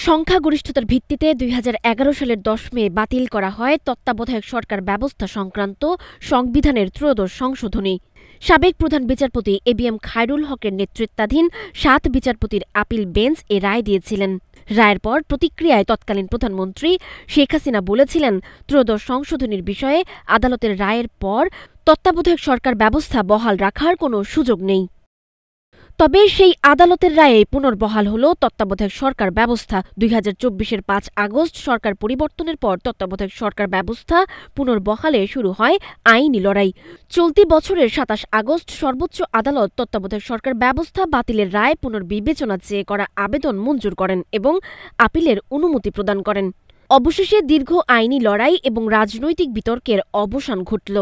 সংখ্যাগরিষ্ঠতার ভিত্তিতে ২০১১ সালের ১০ মে বাতিল করা হয় তত্ত্বাবধায়ক সরকার ব্যবস্থা সংক্রান্ত সংবিধানের ত্রয়োদশ সংশোধনী। সাবেক প্রধান বিচারপতি এবিএম খায়রুল হকের নেতৃত্বাধীন ৭ বিচারপতির আপিল বেঞ্চ এ রায় দিয়েছিলেন। রায়ের পর প্রতিক্রিয়ায় তৎকালীন প্রধানমন্ত্রী শেখ হাসিনা বলেছিলেন, ত্রয়োদশ সংশোধনীর বিষয়ে আদালতের রায়ের পর তত্ত্বাবধায়ক সরকার ব্যবস্থা বহাল রাখার কোনো সুযোগ নেই। তবে সেই আদালতের রায়ে পুনর্বহাল হল তত্ত্বাবধায়ক সরকার ব্যবস্থা। ২০২৪-এর ৫ আগস্ট সরকার পরিবর্তনের পর তত্ত্বাবধায়ক সরকার ব্যবস্থা পুনর্বহালে শুরু হয় আইনি লড়াই। চলতি বছরের ২৭ আগস্ট সর্বোচ্চ আদালত তত্ত্বাবধায়ক সরকার ব্যবস্থা বাতিলের রায় পুনর্বিবেচনা চেয়ে করা আবেদন মঞ্জুর করেন এবং আপিলের অনুমতি প্রদান করেন। অবশেষে দীর্ঘ আইনি লড়াই এবং রাজনৈতিক বিতর্কের অবসান ঘটল।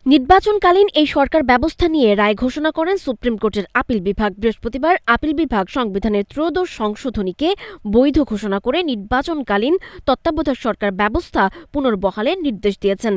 নির্বাচনকালীন এই সরকার ব্যবস্থা নিয়ে রায় ঘোষণা করেন সুপ্রিম কোর্টের আপিল বিভাগ। বৃহস্পতিবার আপিল বিভাগ সংবিধানের ত্রয়োদশ সংশোধনীকে বৈধ ঘোষণা করে নির্বাচনকালীন তত্ত্বাবধায়ক সরকার ব্যবস্থা পুনর্বহালের নির্দেশ দিয়েছেন।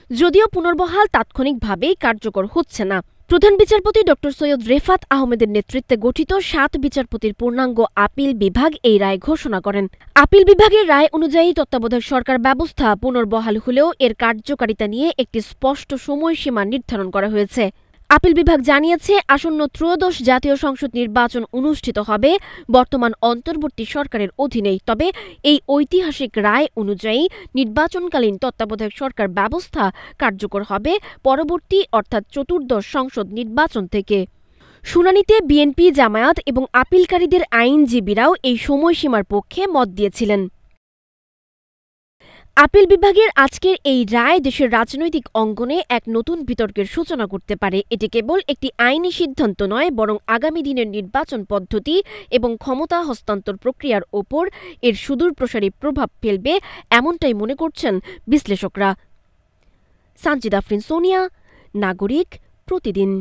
যদিও পুনর্বহাল তাৎক্ষণিকভাবেই কার্যকর হচ্ছে না। প্রধান বিচারপতি ড. সৈয়দ রেফাত আহমেদের নেতৃত্বে গঠিত ৭ বিচারপতির পূর্ণাঙ্গ আপিল বিভাগ এই রায় ঘোষণা করেন। আপিল বিভাগের রায় অনুযায়ী তত্ত্বাবধায়ক সরকার ব্যবস্থা পুনর্বহাল হলেও এর কার্যকারিতা নিয়ে একটি স্পষ্ট সময়সীমা নির্ধারণ করা হয়েছে। আপিল বিভাগ জানিয়েছে, আসন্ন ত্রয়োদশ জাতীয় সংসদ নির্বাচন অনুষ্ঠিত হবে বর্তমান অন্তর্বর্তী সরকারের অধীনেই। তবে এই ঐতিহাসিক রায় অনুযায়ী নির্বাচনকালীন তত্ত্বাবধায়ক সরকার ব্যবস্থা কার্যকর হবে পরবর্তী অর্থাৎ চতুর্দশ সংসদ নির্বাচন থেকে। শুনানিতে বিএনপি, জামায়াত এবং আপিলকারীদের আইনজীবীরাও এই সময়সীমার পক্ষে মত দিয়েছিলেন। আপিল বিভাগের আজকের এই রায় দেশের রাজনৈতিক অঙ্গনে এক নতুন বিতর্কের সূচনা করতে পারে। এটি কেবল একটি আইনি সিদ্ধান্ত নয়, বরং আগামী দিনের নির্বাচন পদ্ধতি এবং ক্ষমতা হস্তান্তর প্রক্রিয়ার ওপর এর সুদূরপ্রসারী প্রভাব ফেলবে, এমনটাই মনে করছেন বিশ্লেষকরা। সানজিদা আফরিন, সোনিয়া, নাগরিক, প্রতিদিন।